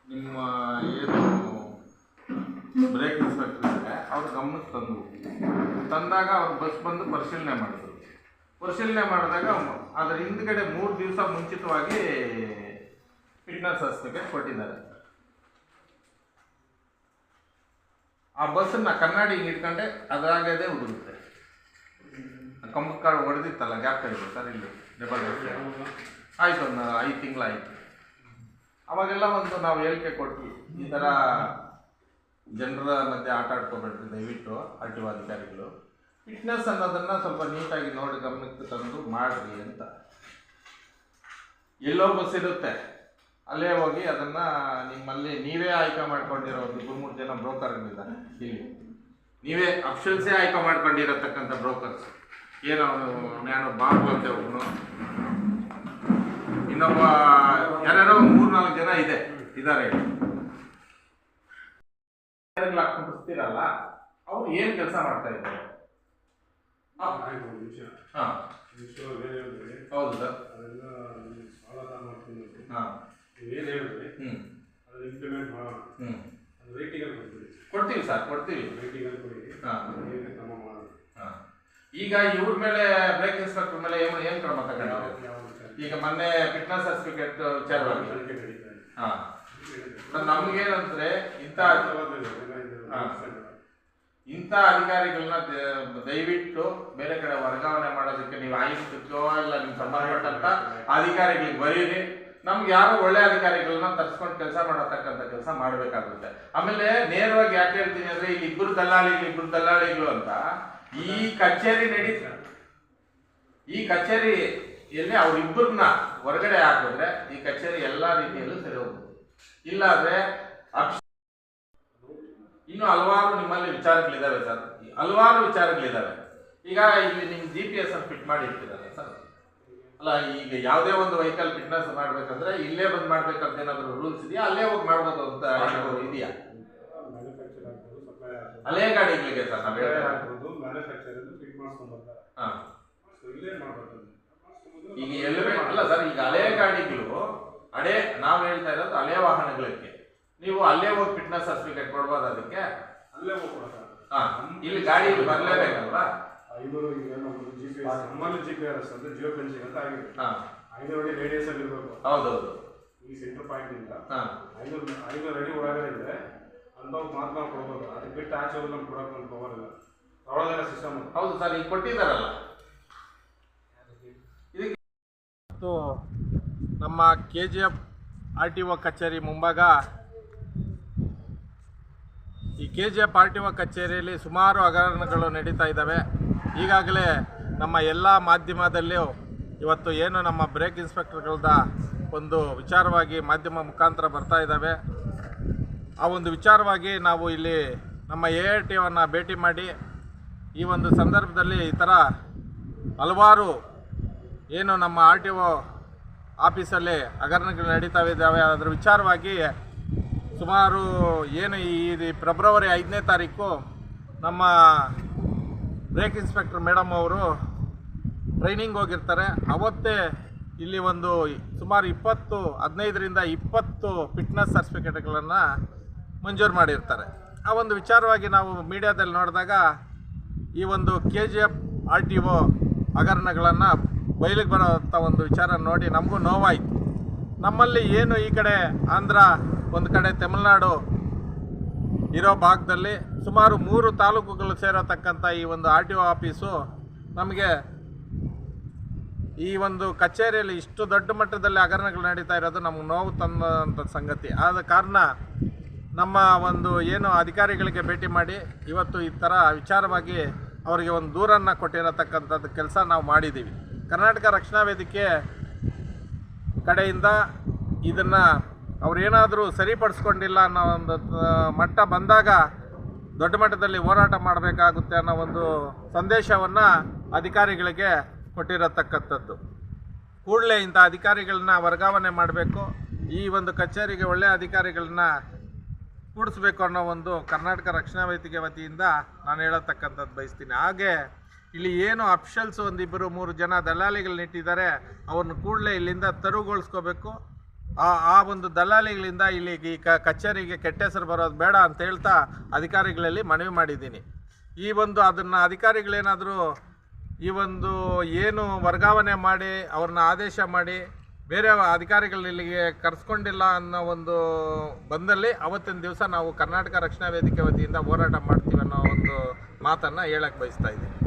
ನಿಮ್ಮ ಏನು break inspector ಇದ್ದಾರೆ ಅವ್ರ ಗಮನಕ್ಕೆ ತಂದಾಗ ಅವ್ರು ಬಸ್ ಬಂದು ಪರಿಶೀಲನೆ ಮಾಡಿದ್ರು. ಪರಿಶೀಲನೆ ಮಾಡಿದಾಗ ಅದರ ಹಿಂದ್ಗಡೆ 3 ದಿವಸ ಮುಂಚಿತವಾಗಿ ಫಿಟ್ನೆಸ್ ಸರ್ಟಿಫಿಕೇಟ್ ಕೊಟ್ಟಿದ್ದಾರೆ. ಆ ಬಸ್ಸನ್ನು ಕನ್ನಡಿ ಹಿಂಗೆ ಇಟ್ಕೊಂಡೆ ಅದಾಗದೇ ಉದುರುತ್ತೆ. ಕಂಬಕ್ಕೆ ಕಾಳು ಹೊಡೆದಿತ್ತಲ್ಲ, ಗ್ಯಾಪ್ ಇದೆ ಸರ್, ಇಲ್ಲಿ ಡಬಲ್ ಆಯಿತು, ಒಂದು 5 ತಿಂಗಳಾಯಿತು. ಅವಾಗೆಲ್ಲ ಒಂದು ನಾವು ಹೇಳಿಕೆ ಕೊಟ್ವಿ, ಈ ಥರ ಜನರ ಮಧ್ಯೆ ಆಟ ಆಡ್ಕೊಬೇಡ್ರಿ ದಯವಿಟ್ಟು RTO ಅಧಿಕಾರಿಗಳು, ಫಿಟ್ನೆಸ್ ಅನ್ನೋದನ್ನು ಸ್ವಲ್ಪ ನೀಟಾಗಿ ನೋಡಿ ಗಮನಕ್ಕೆ ತಂದು ಮಾಡಿರಿ ಅಂತ. ಎಲ್ಲೋ ಬಸ್ ಇರುತ್ತೆ, ಅಲ್ಲೇ ಹೋಗಿ ಅದನ್ನು ನಿಮ್ಮಲ್ಲಿ ನೀವೇ ಆಯ್ಕೆ ಮಾಡ್ಕೊಂಡಿರೋ 2-3 ಜನ ಬ್ರೋಕರ್ಗಳಿದ್ದಾರೆ ಇಲ್ಲಿ, ನೀವೇ ಅಫಿಷಿಯಲ್ಸೇ ಆಯ್ಕೆ ಮಾಡ್ಕೊಂಡಿರತಕ್ಕಂಥ ಬ್ರೋಕರ್ಸ್. ಏನೋ ನಾನು ಬಾಬು ಅಂತ ಒಬ್ಬನು, ಇನ್ನೊಬ್ಬ ಯಾರ್ಯಾರೋ 3-4 ಜನ ಇದ್ದಾರೆ. ಹಾಕ್ಕೊಂಡಿರ್ತೀರಲ್ಲ, ಅವ್ರು ಏನು ಕೆಲಸ ಮಾಡ್ತಾ ಇದ್ದಾರೆ? ಹಾಂ, ಹೌದು ಸರ್. ಹಾಂ, ಕೊಡ್ತೀವಿ ಸರ್, ಕೊಡ್ತೀವಿ. ಹಾಂ, ಈಗ ಇವ್ರ ಮೇಲೆ ಬ್ರೇಕ್ ಇನ್ಸ್ಪೆಕ್ಟರ್ ಮೇಲೆ ಏನು ಕ್ರಮ ತಗೊಂಡಿದೆ? ಈಗ ಮೊನ್ನೆ ಫಿಟ್ನೆಸ್ ಸರ್ಟಿಫಿಕೇಟ್ ವಿಚಾರವಾಗಿ ಹಾಂ, ನಮಗೇನಂದ್ರೆ ಇಂಥ ಅಧಿಕಾರಿಗಳನ್ನ ದಯವಿಟ್ಟು ಬೇರೆ ಕಡೆ ವರ್ಗಾವಣೆ ಮಾಡೋದಕ್ಕೆ ನೀವು ಆಯುಕ್ತಕ್ಕೋ ಇಲ್ಲ ನಿಮ್ಮ ಸಂಬಂಧಪಟ್ಟಂತ ಅಧಿಕಾರಿಗಳಿಗೆ ಬರೀರಿ. ನಮ್ಗೆ ಯಾರೋ ಒಳ್ಳೆ ಅಧಿಕಾರಿಗಳನ್ನ ತರಿಸ್ಕೊಂಡು ಕೆಲಸ ಮಾಡತಕ್ಕಂಥ ಕೆಲಸ ಮಾಡಬೇಕಾಗುತ್ತೆ. ಆಮೇಲೆ ನೇರವಾಗಿ ಯಾಕೆ ಹೇಳ್ತೀನಿ ಅಂದ್ರೆ, ಇಲ್ಲಿ ಇಬ್ಬರು ದಲ್ಲಾಳಿಗಳು ಅಂತ ಈ ಕಚೇರಿಯಲ್ಲಿ ಅವ್ರಿಬ್ಬರನ್ನ ಹೊರಗಡೆ ಹಾಕಿದ್ರೆ ಈ ಕಚೇರಿ ಎಲ್ಲಾ ರೀತಿಯಲ್ಲೂ ಸರಿ ಹೋಗುತ್ತೆ. ಇಲ್ಲಾಂದ್ರೆ ಇನ್ನು ಹಲವಾರು ನಿಮ್ಮಲ್ಲಿ ವಿಚಾರಗಳಿದಾವೆ ಸರ್, ಹಲವಾರು ವಿಚಾರಗಳಿದಾವೆ. ಈಗ ಇಲ್ಲಿ ನಿಮ್ GPS ಅನ್ನು ಫಿಟ್ ಮಾಡಿ ಇರ್ತೀರಲ್ಲ ಸರ್, ಅಲ್ಲ ಈಗ ಯಾವುದೇ ಒಂದು ವೆಹಿಕಲ್ ಫಿಟ್ನೆಸ್ ಮಾಡ್ಬೇಕಂದ್ರೆ ಇಲ್ಲೇ ಬಂದು ಮಾಡ್ಬೇಕಂತ ಏನಾದ್ರು ರೂಲ್ಸ್ ಇದೆಯಾ? ಅಲ್ಲೇ ಹೋಗಿ ಮಾಡ್ಬೋದು ಅಂತ ಇದೆಯಾ? ಹಳೆ ಗಾಡಿಗಳಿಗೆ ಸರ್ ನಾವು ಈಗ ಎಲ್ಲವೇ ಅಲ್ಲ ಸರ್, ಈಗ ಹಳೆ ಗಾಡಿಗಳು ನಾವು ಹೇಳ್ತಾ ಇರೋದು ಹಳೆ ವಾಹನಗಳಿಗೆ ನೀವು ಅಲ್ಲೇ ಹೋಗಿ ಫಿಟ್ನೆಸ್ ಸರ್ಟಿಫಿಕೇಟ್ ಕೊಡ್ಬೋದು. ಅದಕ್ಕೆ ಅಲ್ಲೇ ಹೋಗಿ ಇಲ್ಲಿ ಗಾಡಿ ಬರ್ಲೇಬೇಕಲ್ವಾ? 500 ಈಗ ನಮ್ಮದು ನಮ್ಮಲ್ಲಿ GPS ಅಂದ್ರೆ ಜಿಯೋ ಫೆನ್ಸಿಂಗ್ ಅಂತ ಆಗಿದೆ. 500 ಅಡಿ ರೇಡಿಯಸ್ ಅಲ್ಲಿ ಇರಬೇಕು. ಹೌದೌದು. ಈ ಸೆಂಟರ್ ಪಾಯಿಂಟ್ ಇಂದ 500 ಅಡಿ ಒಳಗಡೆ ಇದ್ರೆ ಅಂತವ್ರು ಮಾತ್ರ ನಾವು ಕೊಡ್ಬೋದು. ಅದಕ್ಕೆ ಬಿಟ್ಟು ಆಚೆ ಹೋಗಿ ನಮ್ಗೆ ಕೊಡೋಕೆ ನಮ್ಗೆ ಪವರ್ ಇಲ್ಲ. ಅವಳದೆಲ್ಲ ಸಿಸ್ಟಮ್. ಹೌದು ಸರ್, ಈಗ ಕೊಟ್ಟಿದ್ದಾರಲ್ಲ. ಇದಕ್ಕೆ ನಮ್ಮ KGF RTO ಕಚೇರಿ ಮುಂಭಾಗ, ಈ KGF RTO ಕಚೇರಿಯಲ್ಲಿ ಸುಮಾರು ಹಗರಣಗಳು ನಡೀತಾ ಇದ್ದಾವೆ. ಈಗಾಗಲೇ ನಮ್ಮ ಎಲ್ಲ ಮಾಧ್ಯಮದಲ್ಲಿಯೂ ಇವತ್ತು ಏನು ನಮ್ಮ ಬ್ರೇಕ್ ಇನ್ಸ್ಪೆಕ್ಟರ್ಗಳದ ಒಂದು ವಿಚಾರವಾಗಿ ಮಾಧ್ಯಮ ಮುಖಾಂತರ ಬರ್ತಾ ಇದ್ದಾವೆ. ಆ ಒಂದು ವಿಚಾರವಾಗಿ ನಾವು ಇಲ್ಲಿ ನಮ್ಮ ARTOವನ್ನು ಭೇಟಿ ಮಾಡಿ ಈ ಒಂದು ಸಂದರ್ಭದಲ್ಲಿ ಈ ಥರ ಹಲವಾರು ಏನು ನಮ್ಮ RTO ಆಫೀಸಲ್ಲಿ ಹಗರಣಗಳು ನಡೀತಾ ಇದ್ದಾವೆ, ಅದರ ವಿಚಾರವಾಗಿ ಸುಮಾರು ಏನು ಈ ಫೆಬ್ರವರಿ 5ನೇ ತಾರೀಕು ನಮ್ಮ ಬ್ರೇಕ್ ಇನ್ಸ್ಪೆಕ್ಟರ್ ಮೇಡಮ್ ಅವರು ಟ್ರೈನಿಂಗ್ ಹೋಗಿರ್ತಾರೆ. ಅವತ್ತೇ ಇಲ್ಲಿ ಒಂದು ಸುಮಾರು 15ರಿಂದ 20 ಫಿಟ್ನೆಸ್ ಸರ್ಟಿಫಿಕೇಟ್ಗಳನ್ನು ಮಂಜೂರು ಮಾಡಿರ್ತಾರೆ. ಆ ಒಂದು ವಿಚಾರವಾಗಿ ನಾವು ಮೀಡಿಯಾದಲ್ಲಿ ನೋಡಿದಾಗ ಈ ಒಂದು KGF RTO ಹಗರಣಗಳನ್ನು ಬಯಲಿಗೆ ಬರೋಂಥ ಒಂದು ವಿಚಾರ ನೋಡಿ ನಮಗೂ ನೋವಾಯಿತು. ನಮ್ಮಲ್ಲಿ ಏನು ಈ ಕಡೆ ಆಂಧ್ರ, ಒಂದು ಕಡೆ ತಮಿಳುನಾಡು ಇರೋ ಭಾಗದಲ್ಲಿ ಸುಮಾರು 3 ತಾಲೂಕುಗಳು ಸೇರತಕ್ಕಂಥ ಈ ಒಂದು RTO ಆಫೀಸು ನಮಗೆ ಈ ಒಂದು ಕಚೇರಿಯಲ್ಲಿ ಇಷ್ಟು ದೊಡ್ಡ ಮಟ್ಟದಲ್ಲಿ ಹಗರಣಗಳು ನಡೀತಾ ಇರೋದು ನಮಗೆ ನೋವು ತಂದಂಥ ಸಂಗತಿ. ಆದ ಕಾರಣ ನಮ್ಮ ಒಂದು ಏನು ಅಧಿಕಾರಿಗಳಿಗೆ ಭೇಟಿ ಮಾಡಿ ಇವತ್ತು ಈ ಥರ ವಿಚಾರವಾಗಿ ಅವರಿಗೆ ಒಂದು ದೂರನ್ನು ಕೊಟ್ಟಿರತಕ್ಕಂಥದ್ದು ಕೆಲಸ ನಾವು ಮಾಡಿದ್ದೀವಿ. ಕರ್ನಾಟಕ ರಕ್ಷಣಾ ವೇದಿಕೆ ಕಡೆಯಿಂದ ಇದನ್ನು ಅವರೇನಾದರೂ ಸರಿಪಡಿಸ್ಕೊಂಡಿಲ್ಲ ಅನ್ನೋ ಒಂದು ಮಟ್ಟ ಬಂದಾಗ ದೊಡ್ಡ ಮಟ್ಟದಲ್ಲಿ ಹೋರಾಟ ಮಾಡಬೇಕಾಗುತ್ತೆ ಅನ್ನೋ ಒಂದು ಸಂದೇಶವನ್ನು ಅಧಿಕಾರಿಗಳಿಗೆ ಕೊಟ್ಟಿರತಕ್ಕಂಥದ್ದು. ಕೂಡಲೇ ಇಂಥ ಅಧಿಕಾರಿಗಳನ್ನ ವರ್ಗಾವಣೆ ಮಾಡಬೇಕು, ಈ ಒಂದು ಕಚೇರಿಗೆ ಒಳ್ಳೆಯ ಅಧಿಕಾರಿಗಳನ್ನ ಕೂಡಿಸ್ಬೇಕು ಅನ್ನೋ ಒಂದು ಕರ್ನಾಟಕ ರಕ್ಷಣಾ ವೇದಿಕೆ ವತಿಯಿಂದ ನಾನು ಹೇಳತಕ್ಕಂಥದ್ದು ಬಯಸ್ತೀನಿ. ಹಾಗೆ ಇಲ್ಲಿ ಏನು ಅಫಿಷಿಯಲ್ಸ್ 1-2-3 ಜನ ದಲ್ಲಾಳಿಗಳನ್ನ ಇಟ್ಟಿದ್ದಾರೆ, ಅವ್ರನ್ನ ಕೂಡಲೇ ಇಲ್ಲಿಂದ ತೆರವುಗೊಳಿಸ್ಕೋಬೇಕು. ಆ ಒಂದು ದಲ್ಲಾಳಿಗಳಿಂದ ಇಲ್ಲಿ ಈ ಕಚೇರಿಗೆ ಕೆಟ್ಟ ಹೆಸರು ಬರೋದು ಬೇಡ ಅಂತ ಹೇಳ್ತಾ ಅಧಿಕಾರಿಗಳಲ್ಲಿ ಮನವಿ ಮಾಡಿದ್ದೀನಿ. ಈ ಒಂದು ಅದನ್ನು ಅಧಿಕಾರಿಗಳೇನಾದರೂ ಈ ಒಂದು ಏನು ವರ್ಗಾವಣೆ ಮಾಡಿ ಅವ್ರನ್ನ ಆದೇಶ ಮಾಡಿ ಬೇರೆ ಅಧಿಕಾರಿಗಳು ಇಲ್ಲಿಗೆ ಕರೆಸ್ಕೊಂಡಿಲ್ಲ ಅನ್ನೋ ಒಂದು ಬಂದಲ್ಲಿ ಅವತ್ತಿನ ದಿವಸ ನಾವು ಕರ್ನಾಟಕ ರಕ್ಷಣಾ ವೇದಿಕೆ ವತಿಯಿಂದ ಹೋರಾಟ ಮಾಡ್ತೀವಿ ಅನ್ನೋ ಒಂದು ಮಾತನ್ನು ಹೇಳಕ್ಕೆ ಬಯಸ್ತಾ ಇದ್ದೀನಿ.